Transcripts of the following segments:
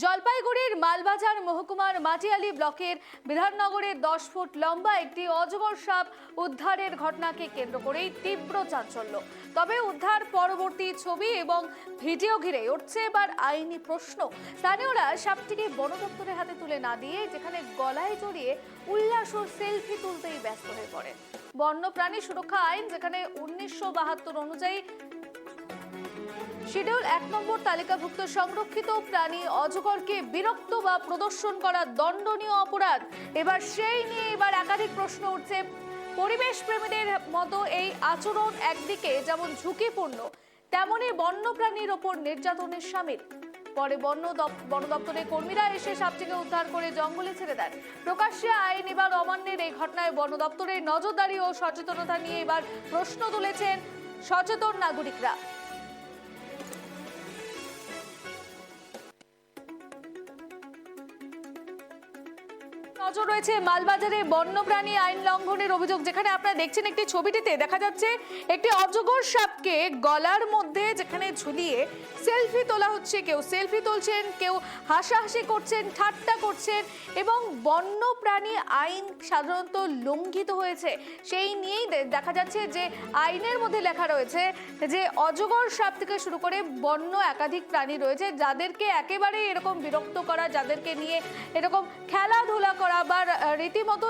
জলপাইগুড়ির মালবাজার মহকুমার মাটিয়ালি ব্লকের বিধাননগরের 10 ফুট লম্বা একটি অজগর সাপ উদ্ধারের ঘটনাকে কেন্দ্র করেই তীব্র চাঞ্চল্য। তবে উদ্ধার পরবর্তী ছবি এবং ভিডিও ঘিরে উঠছে এবার আইনি প্রশ্ন। স্থানীয়রা সাপটিকে বন দপ্তরের হাতে তুলে না দিয়ে যেখানে গলায় জড়িয়ে উল্লাস ও সেলফি তুলতেই ব্যস্ত হয়ে পড়ে। বন্যপ্রাণী সুরক্ষা আইন যেখানে 1972 অনুযায়ী শিডিউল 1 নম্বর তালিকাভুক্ত সংরক্ষিত প্রাণী অজগরকে বিরক্ত বা প্রদর্শন করা দণ্ডনীয় অপরাধ। এবার সেই নিয়ে একাধিক প্রশ্ন উঠছে। পরিবেশ প্রেমীদের মতো এই আচরণ একদিকে যেমন ঝুঁকিপূর্ণ, তেমনি বন্যপ্রাণীর ওপর নির্যাতনের শামিল। পরে বন দপ্তরের কর্মীরা এসে সাপটিকে উদ্ধার করে জঙ্গলে ছেড়ে দেন। প্রকাশ্যে আইন এবার অমান্যের এই ঘটনায় বন দপ্তরের নজরদারি ও সচেতনতা নিয়ে এবার প্রশ্ন তুলেছেন সচেতন নাগরিকরা। নজর রয়েছে মালবাজারে বন্যপ্রাণী আইন লঙ্ঘনের অভিযোগ, যেখানে আপনারা দেখছেন একটি ছবিটিতে দেখা যাচ্ছে একটি অজগর সাপকে গলার মধ্যে যেখানে ঝুলিয়ে সেলফি তোলা হচ্ছে। কেউ সেলফি তুলছেন, কেউ হাসাহাসি করছেন, ঠাট্টা করছেন এবং বন্যপ্রাণী আইন সাধারণত লঙ্ঘিত হয়েছে সেই নিয়েই দেখা যাচ্ছে যে আইনের মধ্যে লেখা রয়েছে যে অজগর সাপ থেকে শুরু করে বন্য একাধিক প্রাণী রয়েছে যাদেরকে একেবারে এরকম বিরক্ত করা, যাদেরকে নিয়ে এরকম খেলাধুলা করা বা রীতিমতো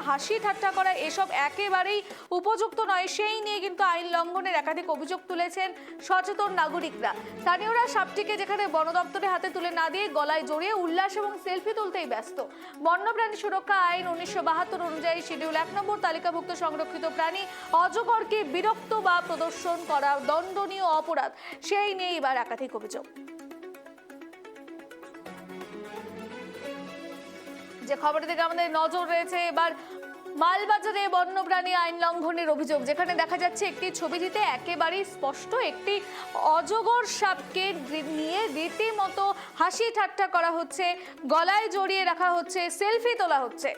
হাসি ঠাট্টা করা এসব একেবারেই উপযুক্ত নয়। সেই নিয়ে কিন্তু আইন লঙ্ঘনের একাধিক অভিযোগ তুলেছেন সচেতন নাগরিকরা। স্থানীয়রা সাপটিকে যেখানে বন দপ্তরের হাতে তুলে না দিয়ে গলায় জড়িয়ে উল্লাস এবং সেলফি তুলতেই ব্যস্ত। বন্যপ্রাণী সুরক্ষা আইন 1972 অনুযায়ী শিডিউল 1 নম্বর তালিকাভুক্ত সংরক্ষিত প্রাণী অজগরকে বিরক্ত বা প্রদর্শন করা দণ্ডনীয় অপরাধ। সেই নিয়ে এবার একাধিক অভিযোগ। যে খবরের দিকে আমাদের নজর রয়েছে এবার মালবাজারে বন্যপ্রাণী আইন লঙ্ঘনের অভিযোগ, যেখানে দেখা যাচ্ছে একটি ছবিটিতে একেবারেই স্পষ্ট একটি অজগর সাপকে নিয়ে রীতিমতো হাসি ঠাট্টা করা হচ্ছে, গলায় জড়িয়ে রাখা হচ্ছে, সেলফি তোলা হচ্ছে।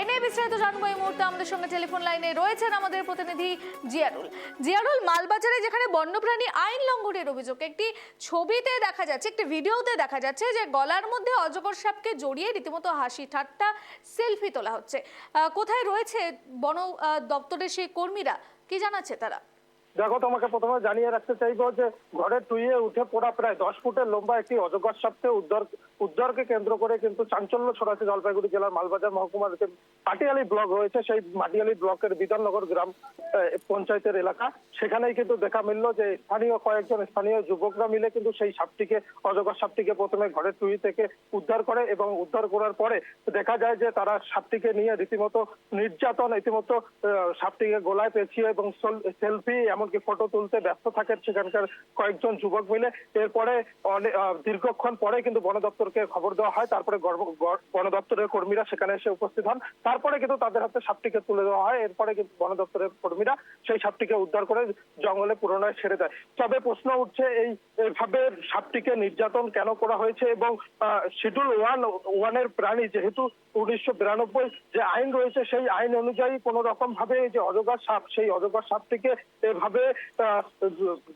এনে বিস্তারিত জানবো এই মুহূর্তে আমাদের সঙ্গে টেলিফোন লাইনে রয়েছেন আমাদের প্রতিনিধি জিয়ারুল। মালবাজারে যেখানে বন্যপ্রাণী আইন লঙ্ঘনের অভিযোগ, একটি ছবিতে দেখা যাচ্ছে, একটি ভিডিওতে দেখা যাচ্ছে যে গলার মধ্যে অজগর সাপকে জড়িয়ে রীতিমতো হাসি ঠাট্টা সেলফি তোলা হচ্ছে। কোথায় রয়েছে বন দপ্তরের সেই কর্মীরা, কি জানাচ্ছে তারা? দেখো, তোমাকে প্রথমে জানিয়ে রাখতে চাইবো যে ঘরে টুইয়ে উঠে পড়া প্রায় 10 ফুটের লম্বা একটি অজগর সাপকে উদ্ধারকে কেন্দ্র করে কিন্তু চাঞ্চল্য ছড়াচ্ছে জলপাইগুড়ি জেলার মালবাজার মহকুমার যে মাটিয়ালি ব্লক রয়েছে, সেই মাটিয়ালি ব্লকের বিধাননগর গ্রাম পঞ্চায়েতের এলাকা। সেখানেই কিন্তু দেখা মিললো যে কয়েকজন স্থানীয় যুবকরা মিলে কিন্তু সেই সাপটিকে, অজগর সাপটিকে প্রথমে ঘরের টুই থেকে উদ্ধার করে এবং উদ্ধার করার পরে দেখা যায় যে তারা সাপটিকে নিয়ে রীতিমতো নির্যাতন, রীতিমতো সাপটিকে গলায় পেঁচিয়ে এবং সেলফি এমনকি ফটো তুলতে ব্যস্ত থাকেন সেখানকার কয়েকজন যুবক মিলে। এরপরে দীর্ঘক্ষণ পরে কিন্তু বন দপ্তরকে খবর দেওয়া হয়। তারপরে বন দপ্তরের কর্মীরা সেখানে এসে উপস্থিত হন। তারপরে কিন্তু তাদের হাতে সাপটিকে তুলে দেওয়া হয়। এরপরে কিন্তু বন দপ্তরের কর্মীরা সেই সাপটিকে উদ্ধার করে জঙ্গলে পুনরায় ছেড়ে দেয়। তবে প্রশ্ন উঠছে এইভাবে সাপটিকে নির্যাতন কেন করা হয়েছে এবং শিডিউল 1 এর প্রাণী যেহেতু 1992 যে আইন রয়েছে সেই আইন অনুযায়ী কোন রকম ভাবে যে অজগর সাপ, সেই অজগর সাপটিকে এভাবে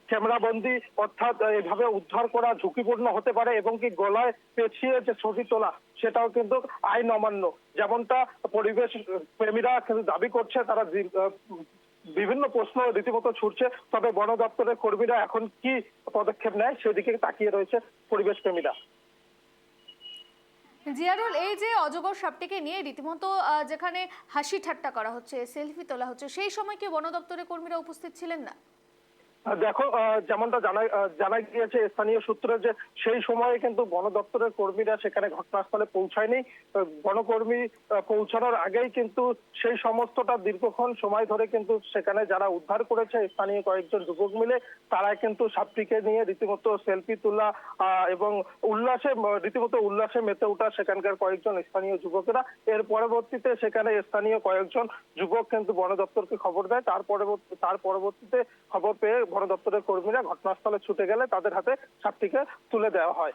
ক্যামেরাবন্দি অর্থাৎ এভাবে উদ্ধার করা ঝুঁকিপূর্ণ হতে পারে এবং কি গলায় পেঁচিয়ে যে ছবি তোলা সেটাও কিন্তু আইন অমান্য, যেমনটা পরিবেশ প্রেমীরা কিন্তু দাবি করছে। তারা বিভিন্ন প্রশ্ন রীতিমতো ছুটছে। তবে বন দপ্তরের কর্মীরা এখন কি পদক্ষেপ নেয় সেদিকে তাকিয়ে রয়েছে পরিবেশ প্রেমীরা। জিয়ারুল, এই যে অজগর সাপটিকে নিয়ে রীতিমতো যেখানে হাসি ঠাট্টা করা হচ্ছে, সেলফি তোলা হচ্ছে, সেই সময় কি বন দপ্তরের কর্মীরা উপস্থিত ছিলেন না? দেখো, যেমনটা জানা গিয়েছে স্থানীয় সূত্রে যে সেই সময়ে কিন্তু বন দপ্তরের কর্মীরা সেখানে ঘটনাস্থলে পৌঁছায়নি। বনকর্মী পৌঁছানোর আগেই কিন্তু সেই সমস্তটা দীর্ঘক্ষণ সময় ধরে কিন্তু সেখানে যারা উদ্ধার করেছে স্থানীয় কয়েকজন যুবক মিলে, তারা কিন্তু সাপটিকে নিয়ে রীতিমতো সেলফি তোলা এবং রীতিমতো উল্লাসে মেতে ওঠা সেখানকার কয়েকজন স্থানীয় যুবকেরা। এর পরবর্তীতে সেখানে স্থানীয় কয়েকজন যুবক কিন্তু বন দপ্তরকে খবর দেয়। তার পরবর্তীতে খবর পেয়ে বন দপ্তরের কর্মীরা ঘটনাস্থলে ছুটে গেলে তাদের হাতে সাপটিকে তুলে দেওয়া হয়।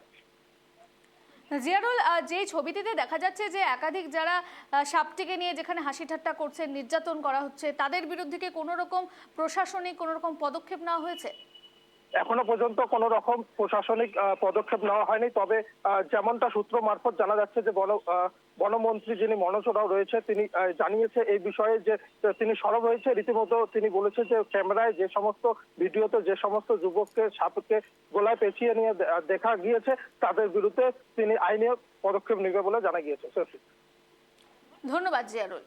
জিয়ারুল, যে ছবিটিতে দেখা যাচ্ছে যে একাধিক যারা সাপটিকে নিয়ে যেখানে হাসি ঠাট্টা করছে, নির্যাতন করা হচ্ছে, তাদের বিরুদ্ধে কি কোনো রকম প্রশাসনিক কোনো রকম পদক্ষেপ নেওয়া হয়েছে? এখনো পর্যন্ত কোনো রকম প্রশাসনিক পদক্ষেপ নেওয়া হয়নি। তবে যেমনটা সূত্র মারফত জানা যাচ্ছে যে বনমন্ত্রী যিনি মনোজ রাও রয়েছে তিনি জানিয়েছে এই বিষয়ে যে তিনি সরব হয়েছে। রীতিমতো তিনি বলেছে যে ক্যামেরায় যে সমস্ত ভিডিওতে যে সমস্ত যুবককে সাপকে গলায় পেঁচিয়ে নিয়ে দেখা গিয়েছে তাদের বিরুদ্ধে তিনি আইনি পদক্ষেপ নেবে বলে জানা গিয়েছে। ধন্যবাদ জিয়ারুল।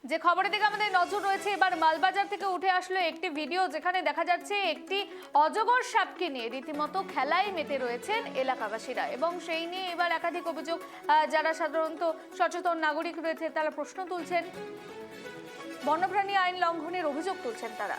যে খবরের দিকে আমাদের নজর রয়েছে, এবার মালবাজার থেকে উঠে আসলো একটি ভিডিও যেখানে দেখা যাচ্ছে একটি অজগর সাপকে নিয়ে রীতিমতো খেলায় মেতে রয়েছেন এলাকাবাসীরা এবং সেই নিয়ে এবার একাধিক অভিযোগ যারা সাধারণত সচেতন নাগরিক রয়েছে তারা প্রশ্ন তুলছেন, বন্যপ্রাণী আইন লঙ্ঘনের অভিযোগ তুলছেন তারা।